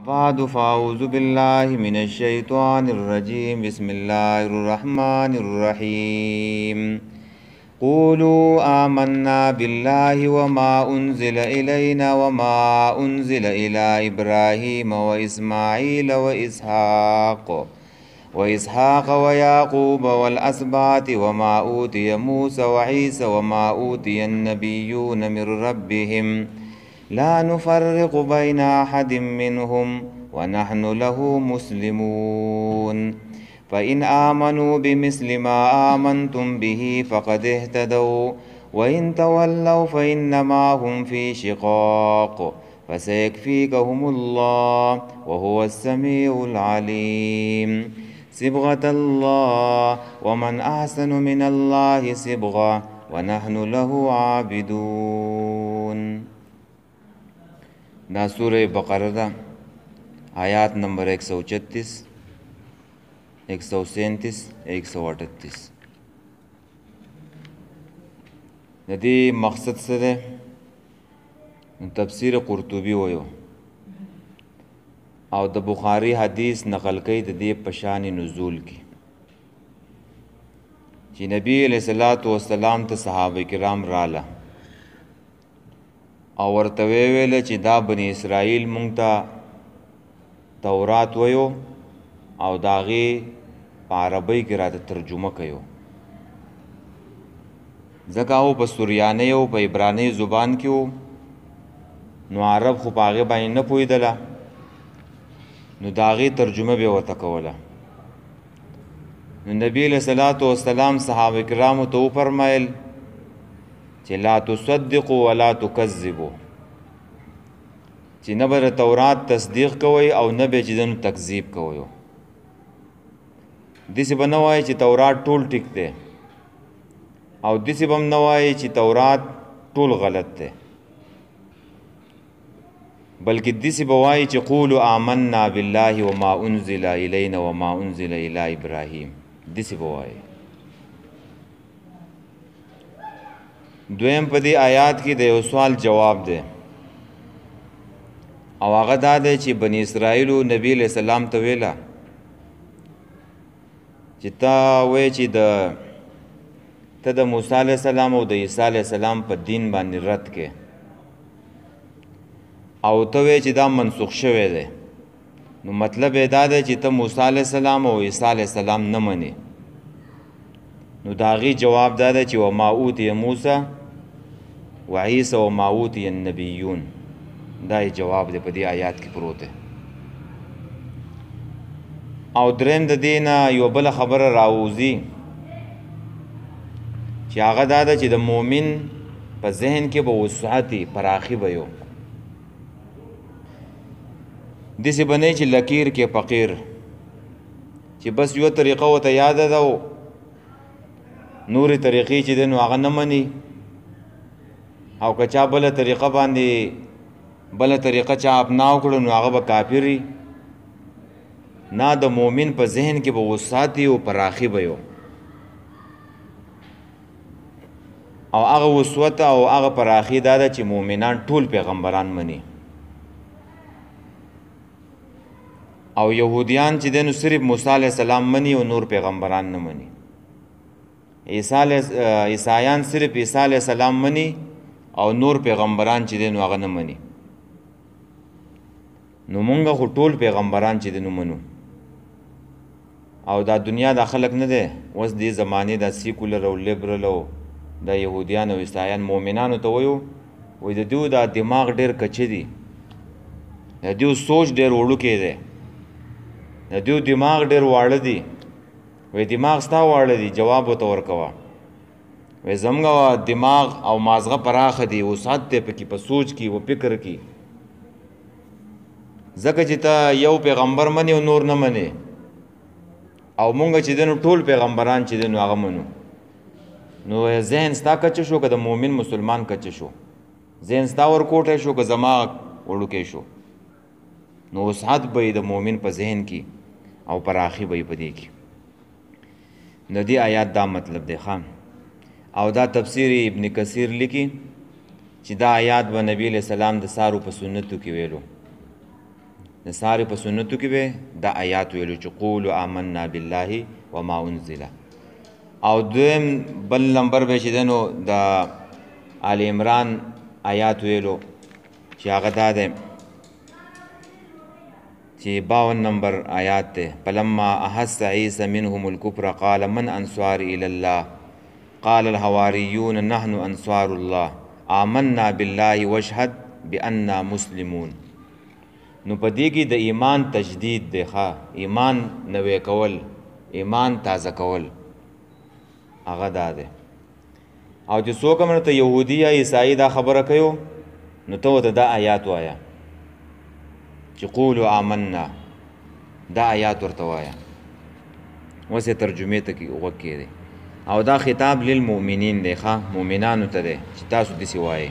بعد فأعوذ بالله من الشيطان الرجيم بسم الله الرحمن الرحيم قولوا آمنا بالله وما أنزل إلينا وما أنزل إلى إبراهيم وإسماعيل وإسحاق ويعقوب والأسباط وما أوتي موسى وعيسى وما أوتي النبيون من ربهم لا نفرق بين أحد منهم ونحن له مسلمون فإن آمنوا بمثل ما آمنتم به فقد اهتدوا وإن تولوا فإنما هم في شقاق فسيكفيكهم الله وهو السميع العليم صبغة الله ومن أحسن من الله صبغة ونحن له عابدون. دا سورہ بقرہ دا آیات نمبر 136 137 138. د دې مقصد څه دی؟ تفسیر قرطبي وایو او د بخاری حدیث نقل کوي د دې په شان نزول کې چې نبی علیہ الصلوۃ والسلام ته صحابه کرام رااله او ورته ویل چې دا بنی اسرائیل مونږ ته تورات وایو او داغه په عربی کې راته ترجمه کوي ځکه او په سوریانه او په عبرانی زبان کې نو عرب خو پاغه باندې نه پویدله نو داغه ترجمه به ورته کوله. نو نبی علیہ الصلوۃ والسلام صحابه کرامو ته فرمایل چې لا تصدقوا ولا تکذبوا، چې نه به تورات تصدیق کوئ او نه به چې دنو تکذیب کوئ. دسی به نه وایي چې تورات ټول ټیک دی او دسی به هم نه وایي چې تورات ټول غلط دی، بلکې دسی به وایي چې قولوا آمنا بالله وما انزل الینا وما انزل الی ابراهیم. دسی به وایي. دویم په دې آیات کې د یو سوال جواب دی او هغه دا دی چې بنی اسرائیلو نبی علیہ السلام ته ویله چې تا وایې چې ته د موسی علیہ السلام او د عیسی علیہ السلام په دین باندې رد کې او ته وایې چې دا منسوخ شوی دی، نو مطلب یې دا دی چې ته موسی علیہ السلام او عیسی علیہ السلام نه منې. نو د هغې جواب دا دی چې وما اوتی موسی وعیسی وما اوتی النبیون. دا یې جواب دی په دې آیات کې پروت دی. او دریم د دې نه یوه بله خبره راوځي چې هغه دا ده چې د مؤمن په ذهن کې به وسعت پراخي به یو داسې به نه چې لکیر کې فقیر چې بس یوه طریقه ورته یاده ده او نورې طریقې چې دی نو هغه نه مني او که چا بله طریقه باندې بله طریقه چا اپناو کړو نو هغه به کافر وي. نه، د مؤمن په ذهن کې به وسعت او پراخي به یو او هغه وسعت او هغه پراخي دا ده چې مؤمنان ټول پیغمبران مني او یهودیان چې دی نو صرف موسی علیہ السلام مني او نور پیغمبران نه مني. عیسایان صرف عیسی علیہ السلام مني او نور پیغمبران چې دی نو هغه نه مني. نو مونږ خو ټول پیغمبران چې دی نو منو او دا دنیا دا خلق نه دی اوس دې زمانې دا سیکولر او لیبرل او دا یهودیان او عیسایان مؤمنانو ته وایو وایي د دوی دا دماغ ډېر کچه دي، د دوی سوچ ډېر وړوکی دی، د دوی دماغ ډېر واړه دي. وی دماغ ستا واړه دي، جواب ورته ورکوه. وی زموږ دماغ او مازغه پراخه دي، وسعت دی پکې په سوچ کې و فکر کې. ځکه چې ته یو پیغمبر منې او نور نه منې او مونږ چې دی نو ټول پیغمبران چې دی نو هغه منو. نو ذهن ستا کچه شو که د مؤمن مسلمان کچه شو؟ ذهن ستا ورکوټی شو که زما وړوکی شو؟ نو وسعت به د مؤمن په ذهن کې او پراخي به په دې کې. نو دې آیات دا مطلب دی خام او دا تفسیر ابن کثیر لیکي چې دا آیات به نبی علیہ السلام د سارو په سنتو کې ویلو د ساري په سنتو کې به دا آیات ویلو چې قولوا آمنا بالله وما انزل. او دویم بل نمبر به چې دنو د آل عمران آیات ویلو چې هغه دا دی چې 52 نمبر آیات دی. فلما احس عیسی منهم الکفر قال من انصار الی الله قال الحواریون نحن انصار الله آمنا بالله واشهد بأننا مسلمون. نو په دې کې د ایمان تجدید دی، ایمان نوې کول، ایمان تازه کول، هغه دا دی. او چې څوک هم ته یهودي یا عیسائی دا خبره کوي نو ته ورته دا آیات وایه چې قولوا آمنا، دا آیات ورته وایه. اوس یې ترجمې ته غوږ کېدی. او دا خطاب للمؤمنین دی، مؤمنانو ته دی چې تاسو داسې وایئ.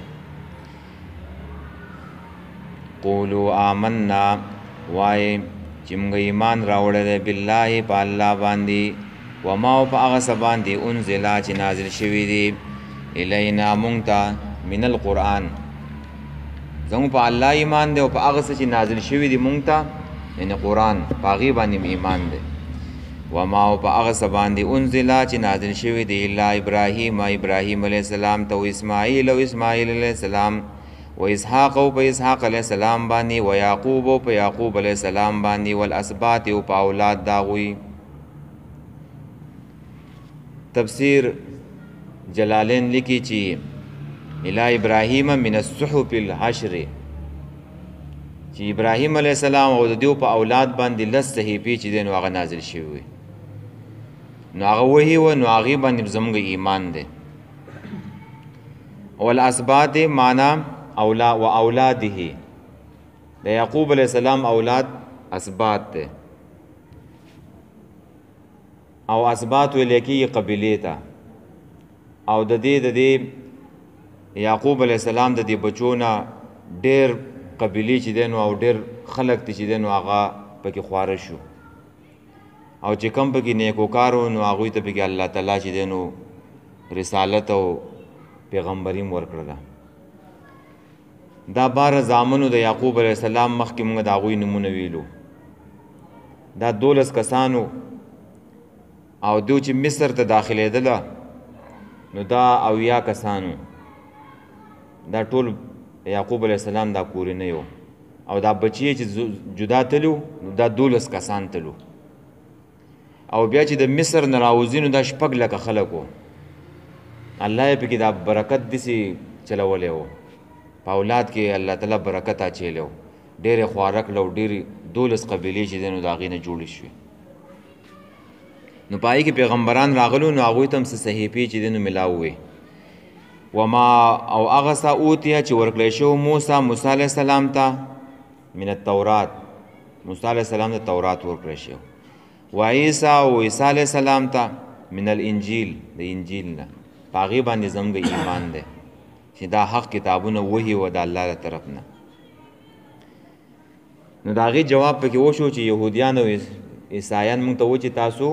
قولوا آمنا، وایئ چې موږ ایمان راوړی دی بالله په الله باندې، وما او په هغه څه باندې انزله چې نازل شوي دي الینا موږ ته من القرآن. زموږ په الله ایمان دی او په هغه څه چې نازل شوي دي موږ ته، یعنې قرآن، په هغې باندې ایمان دی. وما او په هغه څه باندې انزله چې نازل شوي دي الا ابراهیم، ابراهیم علیه السلام ته، و اسماعیل او اسماعیل علیه السلام، و اسحاق او په اسحاق علیه السلام باندې، و یعقوب او په یعقوب علیه السلام باندې، والاسباط او په اولاد د هغوی. تفسیر جلالین لیکي چې الی ابراهیم من الصحف العشر، چې ابراهیم علیه السلام او د دیو په اولاد باندې 10 صحیفې چې دی نو هغه نازل شوي وي، نو هغه وحي و، نو هغې باندې زموږ ایمان دی. والاسباط معنا و اولاده، د یعقوب علیه السلام اولاد اسباط دی، او اسباط ویل کېږي قبیلې ته. او د دې یعقوب علیه السلام د دې بچو نه ډېر قبیلې چې دی نو او ډېر خلک چې دی نو هغه پکې خواره شو، او چې کم پکې نیکوکار و نو هغوی ته پکې الله تعالی چې دی نو رسالت او پیغمبري م ورکړله. دا 12 زامنو د یعقوب علیه السلام مخکې موږ د هغوی نومونه ویلو. دا 12 کسانو، او دو چې مصر ته داخلېدله نو دا 80 کسانو. دا ټول یعقوب علیه السلام دا کورنۍ و، او دا بچی چې جدا تلو نو دا 12 کسان تلو. او بیا چې د مصر نه راوځي نو دا 6 لکه خلک و. الله یې پکې دا برکت داسې چلولی و، په اولاد کې الله تعالی برکت اچولی و، ډېرې خواره کړله او ډېرې 12 قبیلې چې دی نو د هغې نه جوړې شوې. نو په هغې کې پیغمبران راغلو نو هغوی ته هم څه صحیفې چې دی نو ملاو وې. وما او هغه څه اوتیه چې ورکړی شو موسی علیه السلام ته من التورات، موسی علیه السلام ته تورات ورکړی شو. و عیسی او عیسی علیه السلام ته من الانجیل، د انجیل نه. په هغې باندې زموږ ایمان دی چې دا حق کتابونه وحي و د الله له طرف نه. نو د هغې جواب پکې وشو چې یهودیان او عیسایان موږ ته و چې تاسو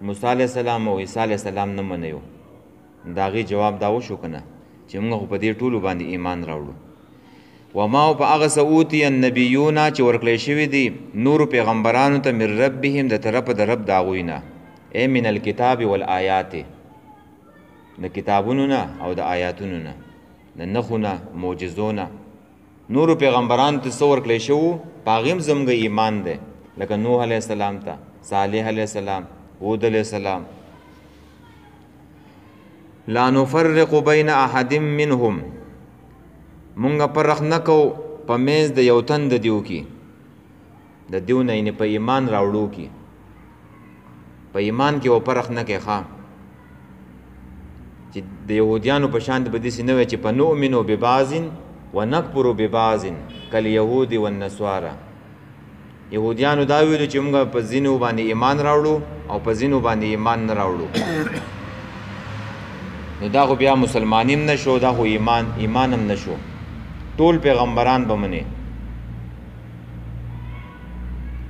موسی علیه السلام او عیسی علیه السلام نه منئ. د هغې جواب دا وشو که نه چې موږ خو په دې ټولو باندې ایمان راوړو. وما او په هغه څه اوتي النبیونه چې ورکړی شوي دي نورو پیغمبرانو ته من ربهم، د طرفه د رب د هغوی نه، ای من الکتاب والآیات، د کتابونو نه او د آیاتونو نه، د نښو نه، معجزو نه. نورو پیغمبرانو ته څه ورکړی شوو په هغې هم زموږ ایمان دی، لکه نوح علیه السلام ته، صالح علیه السلام، هود علیه السلام. لا نفرق بین احد منهم، مونږ فرق نه کوو په منځ د یو تن د دیو کې، د دیو نه یعنې په ایمان راوړو کې، په ایمان کې و فرق نه کوي. ښه چې د یهودیانو په شان به داسې نه وی چې په نؤمنو ببعض و نکفرو ببعض کالیهود والنصارى. یهودیانو دا ویلو چې موږ په ځینو باندې ایمان راوړو او په ځینو باندې ایمان نه راوړو. نو دا خو بیا مسلمان هم نشو، دا خو ایمان هم نشو. ټول پیغمبران به منې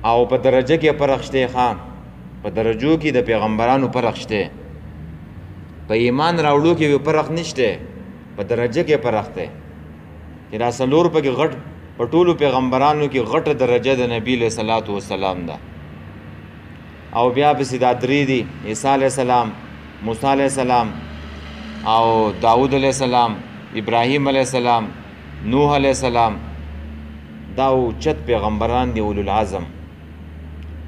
او په درجه کې فرق شته. ښه په درجو کې د پیغمبرانو فرق شته، په ایمان راوړو کې فرق نشته، په درجه کې فرق دی. چې دا څلور پکې غټ په ټولو پیغمبرانو کې غټه درجه د نبی علیہ الصلوۃ والسلام ده. او بیا پسې دا درې دي: عیسی علیہ السلام، موسی علیہ السلام او داود علیہ السلام، ابراهیم علیہ السلام، نوح علیہ السلام. دا اوچت پیغمبران دي، اولو العزم.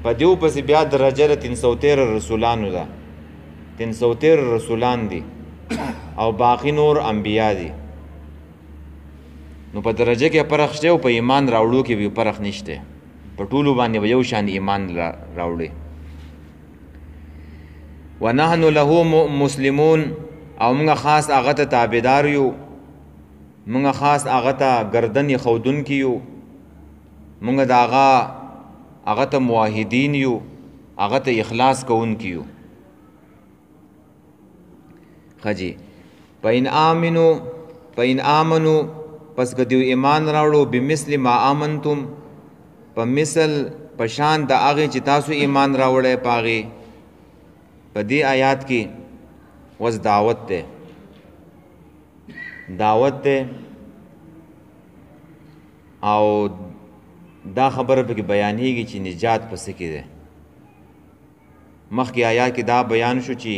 په دیو پسې بیا درجه د 313 رسولانو ده. 313 رسولان دي او باقی نور انبیا دي. نو په درجه کې فرق شته او په ایمان راوړو کې به فرق نشته. په ټولو باندې یو شان ایمان راوړي. ونحن له مسلمون، او موږ خاص هغه ته تابعدار یو، موږ خاص هغه ته گردن خودونکي یو، موږ د هغه ته موحدین یو، هغه ته اخلاص کوونکي یو. خجی پاین آمنو پس که دیو ایمان راوړو بمثل ما آمنتم، په مثل پشان د هغې چې تاسو ایمان راوړی پاغې. په دې آیات کې وس دعوت دی او دا خبره پکې بیانېږي چې نجات پس کې دی. مخکې آیات کې دا بیان شو چې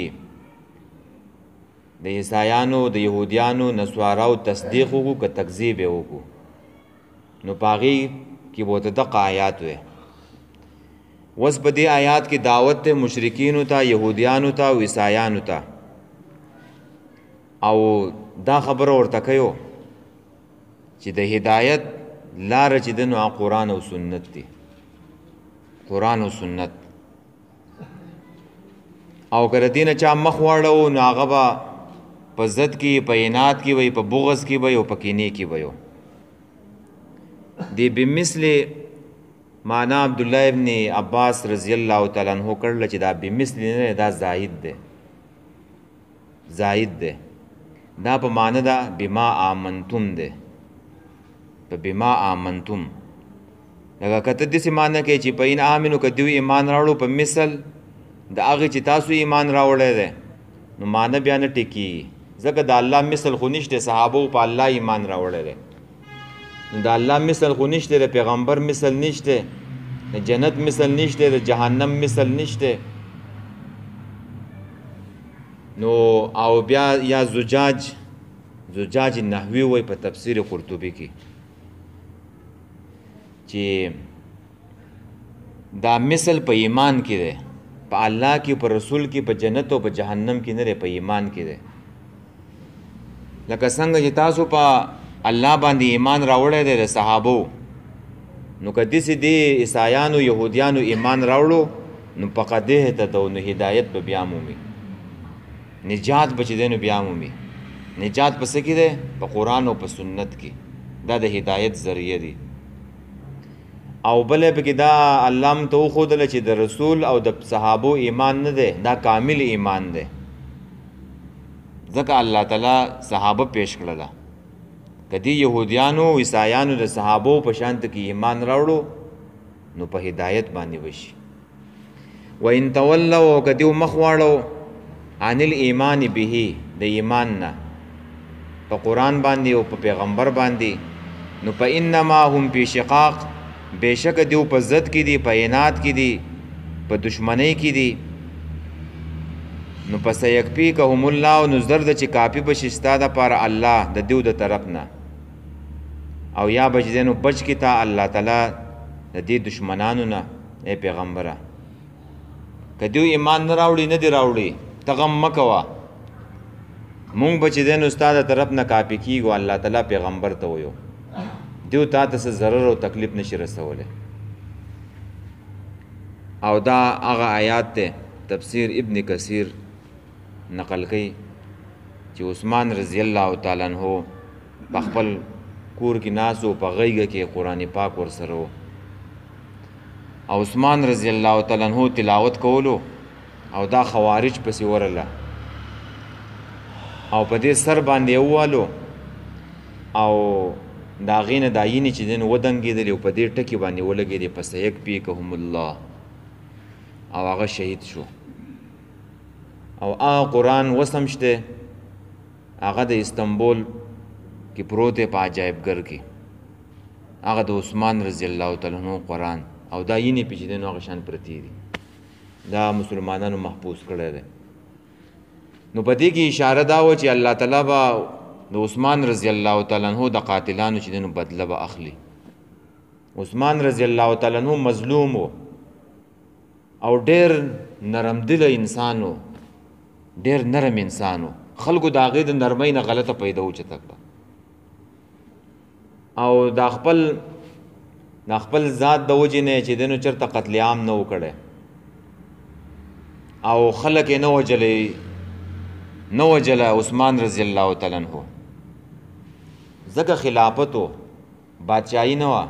د عیسایانو، د یهودیانو، نسواراو تصدیق وکړو که تکذیب یې وکړو، نو په هغې کې به ورته دغه آیات وی. اوس په دې آیات کې دعوت دی مشرکینو ته، یهودیانو ته او عیسایانو ته. او دا خبره ورته کوي چې د هدایت لاره چې ده نو قرآن او سنت دی. قرآن او سنت. او که د دې نه چا مخ واړو نو هغه به په ضد کې، په عناد کې وي، په بغض کې وي او په کینې کې وي. دی بمثل معنا عبدالله ابن عباس رضی الله تعالی عنہ کړل چې دا بمثل نه، دا زائد ده. دا په معنا دا بما آمنتم ده، په بما آمنتم. لکه کته داسې معنا کوي چې په این آمنو که دوی ایمان راوړو په مثل د هغې چې تاسو ایمان راوړی دی، نو معنا بیا نه ټیکېږي. ځکه د الله مثل خو نشته، صحابو په الله ایمان راوړی دی. نو د الله مثل خو نشته، د پیغمبر مثل نشته، د جنت مثل نشته، د جهنم مثل نشته. نو او بیا یا زجاج نحوی وی په تفسیر قرطبی کې چې دا مثل په ایمان کې دی، په الله کې، په رسول کې، په جنت او په جهنم کې نه دی، په ایمان کې دی. لکه څنګه چې تاسو په الله باندې ایمان راوړی دی د صحابو، نو که داسې دی عیسایانو، یهودیانو ایمان راوړو، نو فقد اهتدوا، نو هدایت به بیا مومي، نجات به چې دی نو بیا مومي. نجات په څه کې دی؟ په قرآن او په سنت کې. دا د هدایت ذریعه دی. او بله پکې دا الله هم ته وښودله چې د رسول او د صحابو ایمان نه دی، دا کامل ایمان دی. ځکه الله تعالی صحابه پیش کړله. که دې یهودیانو، عیسایانو د صحابو په شانت کې ایمان راوړو، نو په هدایت باندې وشي. وان تولوا، که دیو مخ واړو عن الایمان به، د ایمان نه په قرآن باندې او په پیغمبر باندې، نو فانما هم فی شقاق، بېشکه دیو په ضد کې دي، په عناد کې دي، په دشمنۍ کې دي. نو پس یکفیکهم الله، نو زر د چې کافي بشي ستا دپاره الله د دیو د طرف نه. او یا بچ دی نو بچ کې تا الله تعالی د دې دشمنانو نه. ای پیغمبره که دیو ایمان نه راوړي، نه دی راوړي، ته غم مه کوه، مونږ به چې دی نو ستا د طرف نه کافي کېږو. الله تعالی پیغمبر ته ویو دیو تا ته څه ضرر او تکلیف نشي رسولی. او دا هغه آیات دی تفسیر ابن کثیر نقل کوي چې عثمان رضی الله تعالی عنہ په خپل کور کې ناست و، په غیږه کې قرآن پاک ورسره و، او عثمان رضی الله تعالی عنہ تلاوت کولو، او دا خوارج پسې ورله او په دې سر باندې ووالو، او دا هغې نه دا یینې چې دی نو ودنګېدلې او په دې ټکي باندې ولګېدې، فسیکفیکهم الله، او هغه شهید شو. او هغه قرآن وسم شته، هغه د استنبول کې پروت دی په عجایبګر کې. هغه د عثمان رضی الله تعالی عنہ قرآن او دا یینې پې چې دی نو هغه شان پرتې دي دا مسلمانانو محفوظ کړی دی نو په دې کې اشاره دا و چې الله تعالی به د عثمان رضی الله تعالی عنہ د قاتلانو چې دی نو بدله به اخلي عثمان رضی الله تعالی عنہ مظلوم و او ډېر نرم دله انسان و ډېر نرم انسان و خلکو د هغې د نرمۍ نه غلطه پیدا اوچته کړه او دا خپل ذات د وجې نه چې دی نو چېرته قتل عام نه و کړی او خلک یې نه وجله عثمان رضی الله تعالی عنہ ځکه خلافت و بادشاهي نه وه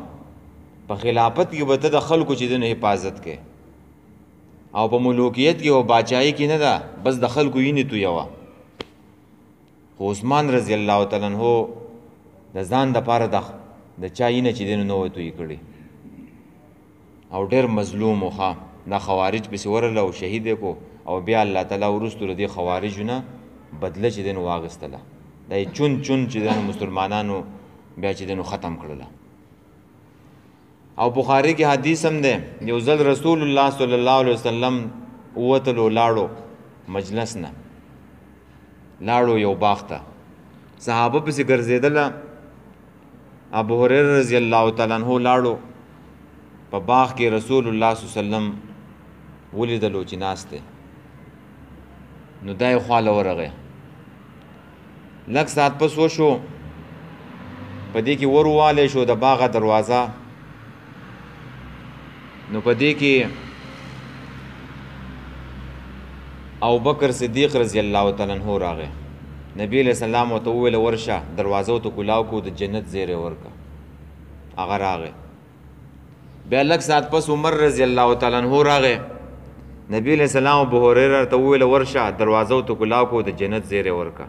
په خلافت کې به ته د خلکو چې دی نو حفاظت کې او په ملوکیت کې او بادشاهي کې نه ده بس د خلکو وینې تویوه خو عثمان رضی الله تعالی عنہ د ځان دپاره د چا وینه چې دی نو نه وه توی کړې او ډېر مظلوم و ښه دا خوارج پسې ورله او شهید یې کو او بیا الله تعالی وروستو د دې خوارجو نه بدله چې دی نو واخیستله دا یې چون چې دی نو مسلمانانو بیا چې دی نو ختم کړله او بخاری کې حدیث هم دی یو ځل رسول الله صلی الله علیه وسلم ووتلو لاړو مجلس نه لاړو یو باغ ته صحابه پسې ګرځېدله ابو هریره رضی الله تعالی عنہ لاړو په باغ کې رسول الله صلی الله علیه وسلم ولیدلو چې ناست دی نو دا یې خواله ورغی لږ ساعت پس وشو په دې کې ور ووالی شو د باغه دروازه نو په دې کې ابوبکر صدیق رضی الله تعالی عنہ راغی نبی علیہ السلام ورته وویل ورشه دروازه ته کلاو کو د جنت زیری ورکه هغه راغی بیا لږ ساعت پس عمر رضی الله تعالی عنہ راغی نبی علیہ السلام ابو هریره ته وویل ورشه دروازه ته کلاو کو د جنت زیری ورکه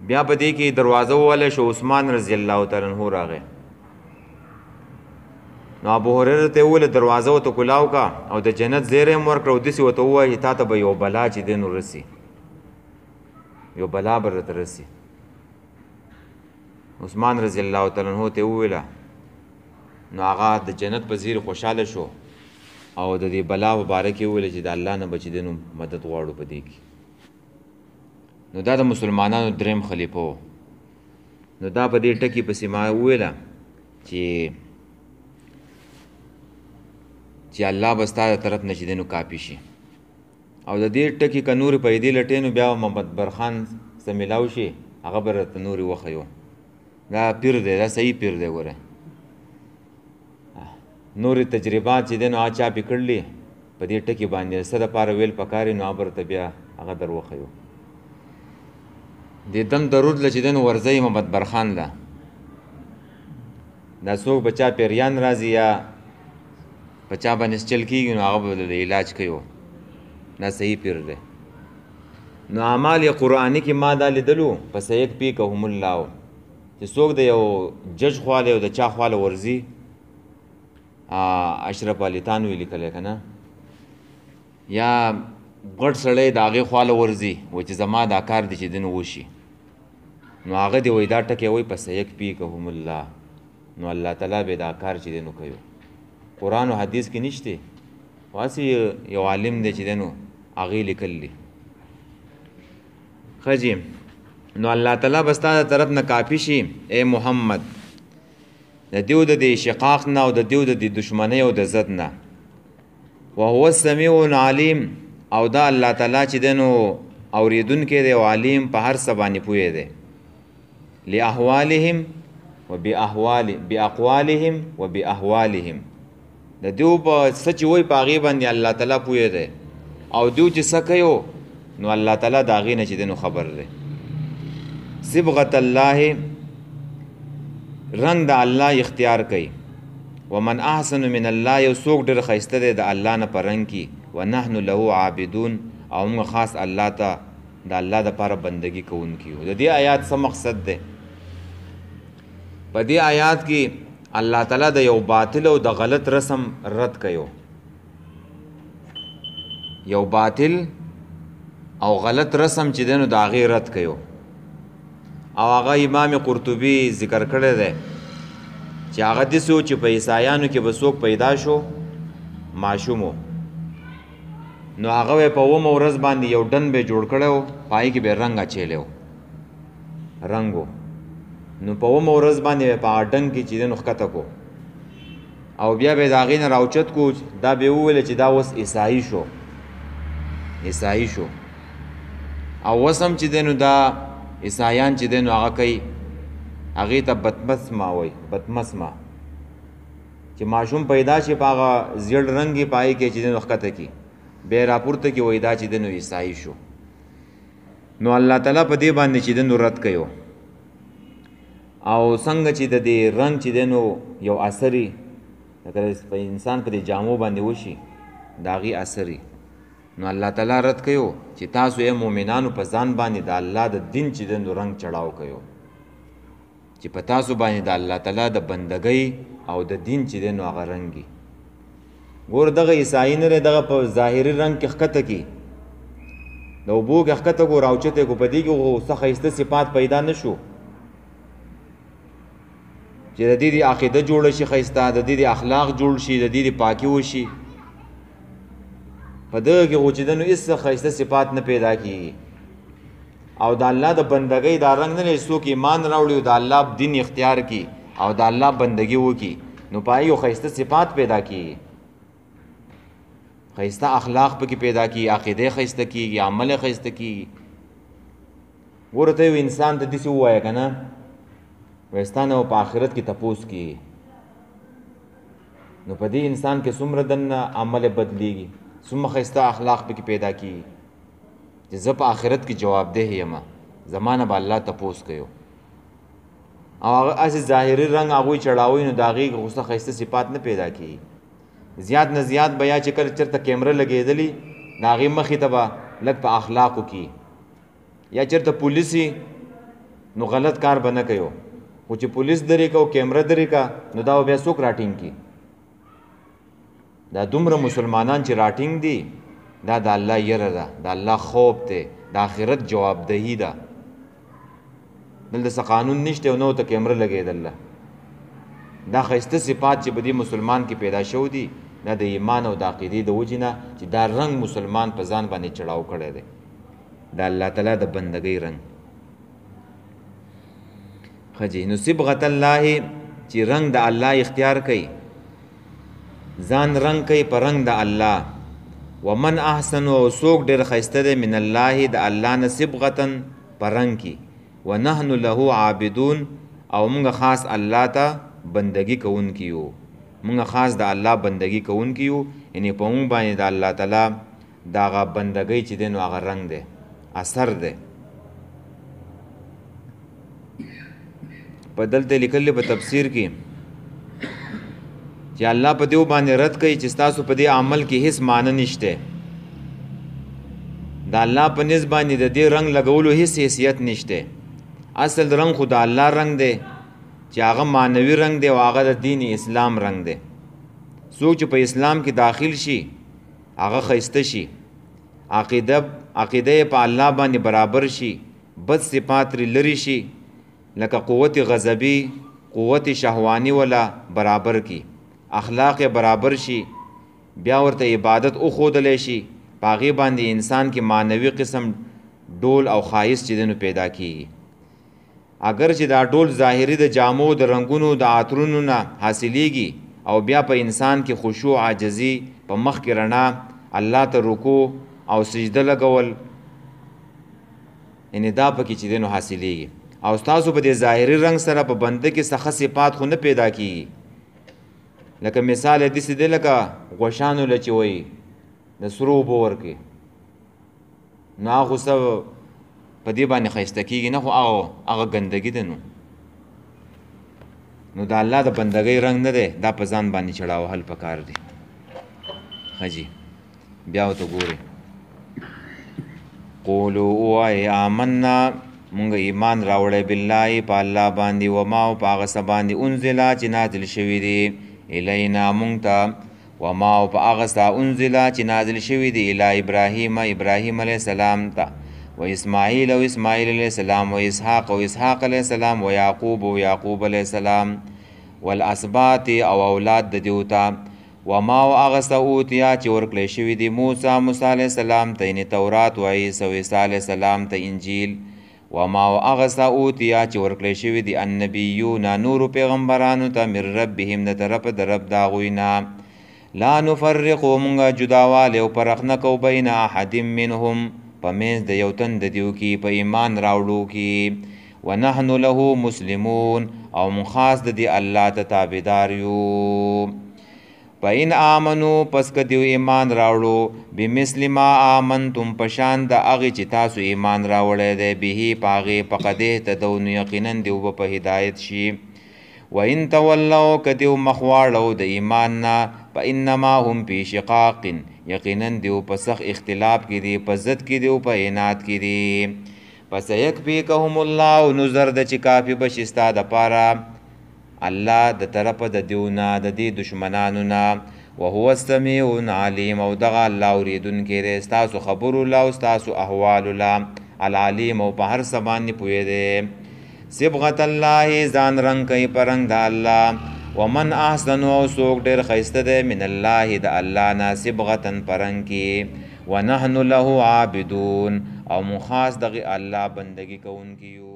بیا په دې کې دروازه ووالی شو عثمان رضی الله تعالی عنہ راغی نو ابو هریره ته وویل دروازه ورته کلاو کا او د جنت زیری هم ورکړه او داسې ورته ووایي تا ته به یو بلا چې دی نو رسي یو بلا به درته رسي عثمان رضی الله تعالی عنہ ته وویله نو هغه د جنت په زیر خوشحاله شو او د دې بلا په باره کې وویله چې د الله نه به چې دی نو مدد غواړو په دې کې نو دا د مسلمانانو دریم خلیفه و نو دا په دې ټکي پسې ما وویله چې الله به ستا د طرف نه چې دی نو کافي شي او د دې ټکي که نورې پیدې لټې نو بیا محمد برخان سره میلاو شي هغه به راته نورې وښیو دا پیر دی دا صحیح پیر دی ګوره نورې تجربات چې دی نو هغه چا پې کړلي په دې ټکي باندې څه دپاره ویل پکار نو هغه به راته بیا هغه در وښیو دې دم درود له چې دی نو ورځئ محمد برخان له دا څوک به چا پیریان راځي یا په چا باندې چل کېږي نو هغه به د علاج کوي دا صحیح پیر دی نو اعمال قرآني کې ما دا لیدلو پس یک پی کهم الله چې څوک د یو جج خواله او د چا خواله ورځي اشرف علي تانوي لیکلی که نه یا غټ سړی د هغې خواله ورځي و چې زما دا کار دی چې دی نو وشي نو هغه دی وایي دا ټکی وایي پس یک پی کهم الله نو الله تعالی به دا کار چې دی نو کوي قرآن و حدیث کې نشته واسې یو عالم دی چې دی نو هغې لیکلی ښه جي نو الله تعالی به ستا د طرف نه کافي شي ای محمد د دیو د دې شقاق نه او د دیو د دې دشمنۍ او د ضد نه وهو السمیع العلیم او دا الله تعالی چې دی نو اورېدونکی دی او علیم په هر څه باندې پوهی دی لاحوالهم باقوالهم و باحوالهم د دیو په څه چې وایي په هغې باندې الله تعالی پوهی دی او دیو چې څه کوي نو الله تعالی د هغې نه چې دی نو خبر دی صبغة الله رنگ د الله اختیار کوي ومن احسن من الله یو څوک ډېر ښایسته دی د الله نه په رنګ کې ونحن له عابدون او موږ خاص الله ته د الله دپاره بندګي کوونکي یو د دې آیات څه مقصد دی په دې آیات کې الله تعالی د یو باطل او د غلط رسم رد کوي یو باطل او غلط رسم چې دی نو د هغې رد کوي او هغه امام قرطبي ذکر کړی دی چې هغه داسې و چې په عیسایانو کې به څوک پیدا شو ماشوم و نو هغه په اومه ورځ باندې یو ډن به جوړ کړی و په هغې کې به یې رنګ اچولی و رنګ و نو په اومه ورځ باندې په هغه ډنګ کې چې دی نو ښکته کو او بیا به یې د هغې نه راوچت کو دا به یې وویل چې دا اوس عیسایي شو عیسایي شو او اوس هم چې دی نو دا عیسایان چې دی نو هغه کوي هغې ته بتمسمه وایي بتمسمه چې ماشوم پیدا شي په هغه زیړ رنګ یې په هغې کې چې دی نو ښکته کي بیا یې راپورته کړي وایي دا چې دی نو عیسایي شو نو الله تعالی په دې باندې چې دی نو رد کوي او څنګه چې د دې رنګ چې دی نو یو اثر یي لکه په انسان په دې جامو باندې وشي د هغې اثر یي نو الله تعالی رد کوي چې تاسو یې مؤمنانو په ځان باندې د الله د دین چې دی نو رنګ چړاو کوي چې په تاسو باندې د الله تعالی د بندګۍ او د دین چې دی نو هغه رنګ وي ګور دغه عیسایي نه دی دغه په ظاهري رنګ کې ښکته کي د اوبو کې ښکته کو راوچته کو په دې کې خو څه ښایسته صفات پیدا نه شو چې د دې عقیده جوړه شي ښایسته د دې اخلاق جوړ شي د دې پاکي وشي په دغه کې خو چې دی نو هېڅ ښایسته صفات نه پیدا کېږي او د الله د بندګۍ دا رنګ نه دی څوک ایمان راوړي او د الله دین اختیار کړي او د الله بندګي وکړي نو په هغې یو ښایسته صفات پیدا کېږي ښایسته اخلاق پکې پیدا کېږي عقیده ښایسته کېږي عمل ښایسته کېږي ګوره ته یو انسان ته داسې ووایه که نه وایي ستا نه په آخرت کې تپوس کېږي نو په دې انسان کې څومره دننه عمل بدلیږي څومره ښایسته اخلاق پکې پیدا کېږي چې زه په آخرت کې جوابده یم زما نه به الله تپوس کوي او هغه هسې ظاهري رنګ هغوی چړاوي نو د هغې خو څه ښایسته صفات نه پیدا کېږي زیات نه زیات به یا چې کله چېرته کیمره لګېدلي د هغې مخې ته به لږ په اخلاقو کې یا چېرته پولیس نو غلط کار به نه کوي خو چې پولیس درې که او کیمره درې که نو دا به بیا څوک راټینګ کړي دا دومره مسلمانان چې راټینګ دي دا د الله یره ده د الله خوف دی د آخرت جوابدهي ده دلته څه قانون نشته او نو ته کیمره لګېدله دا ښایسته صفات چې په دې مسلمان کې پیدا شوي دي دا د ایمان او د عقیدې د وجې نه چې دا رنګ مسلمان په ځان باندې چړاو کړی دی د الله تعالی د بندګۍ رنګ ښه جي نو صبغت الله چې رنګ د الله اختیار کوي ځان رنګ کوي په رنګ د الله ومن احسن او څوک ډېر ښایسته دی من الله د الله نه صبغتن په رنګ کې ونحن له عابدون او موږ خاص الله ته بندگی کوونکي یو موږ خاص د الله بندگی کوونکي یو یعنې په موږ باندې د الله تعالی د هغه بندګۍ چې دی نو هغه رنګ دی اثر دی په دلته لیکلي په تفسیر کې چې الله په دیو باندې رد کوي چې ستاسو په دې عمل کې هیڅ معنی نشته د الله په نسبت باندې د دې رنګ لګولو هیڅ حیثیت نشته اصل رنګ خو د الله رنګ دی چې هغه معنوي رنګ دی او هغه د دین اسلام رنګ دی څوک چې په اسلام کې داخل شي هغه ښایسته شي عقیده په الله باندې برابر شي بد صفات لرې شي لکه قوت غضبي قوت شهواني ولا برابر کی اخلاق برابر شي بیا ورته عبادت او خودلی شي پاغي باندې انسان کې معنوي قسم ډول او خایس چې دنو پیدا کیږي اگر چې دا ډول ظاهري د جامو د رنگونو د عطرونو نه حاصلېږي او بیا په انسان کې خشوع عاجزي په مخ کې رڼا الله ته رکوع او سجده لګول ان دا پکې چې دنو حاصلېږي او تاسو په دې ظاهري رنگ سره په بنده کې څه صفات خو نه پیدا کیږي لکه مثال دې سې دی لکه غوښانو لچ وي د سرو اوبو ورکې نو هغه څه په دې باندې ښایسته کېږي نه خو هغه ګندګي ده نو د الله د بندګۍ رنګ نه دی دا په ځان باندې چړاو حل پکار دی ښه جي بیا ورته ګورئ قولو ووایئ آمنا مونږ ایمان راوړی بالله په الله باندې وما او په هغه څه باندې انزله چې نازل شوي دي الینا مونږ ته وما او په هغه څه انزله چې نازل شوي دي الی ابراهیم علیه السلام ته و اسماعیل او اسماعیل علیه السلام و اسحاق او اسحاق علیه السلام و یعقوب او یعقوب علیه السلام والاسباط او اولاد د دیو ته وما او هغه څه اوتیا چې ورکړی شوي دي موسی علیه السلام ته یعنې تورات و عیسی و عیسی علیه السلام ته انجیل وما او هغه څه اوتیا چې ورکړی شوي دي النبیون نورو پیغمبرانو ته من ربهم د طرفه د رب د هغوی نه لا نفرقو مونږ جداوالی او فرق نه کوو بین احد منهم په منځ د یو تن د دیو کې په ایمان راوړو کې ونحن له مسلمون او مونږ خاص د دې الله ته تابعدار یو فإن آمنو پس که دیو ایمان راوړو بمثل ما آمنتم پشان د هغې چې تاسو ایمان راوړی دی بهې په هغې فقد اهتدوا نو یقینا دیو به په هدایت شي وإن تولوا که دیو مخ واړو د ایمان نه فإنما هم فی شقاق یقینا دیو په سخت اختلاف کې دی په ضد کې دیو په عناد کې دی پس یکفیکهم الله نو زر د چې کافي بشي ستا دپاره الله د طرفه د دیونه د دې دشمنانو نه وهو السمیع العلیم او دغه الله اورېدونکی دی ستاسو خبرو له او ستاسو احوالو له العلیم او په هر څه باندې پوهې دی صبغت الله ځان رنګ کوي په رنګ د الله ومن احسن او څوک ډېر ښایسته دی من الله د الله نه صبغتن په رنګ کې ونحن له عابدون او مو خاص دغه الله بندګي کوونکي یو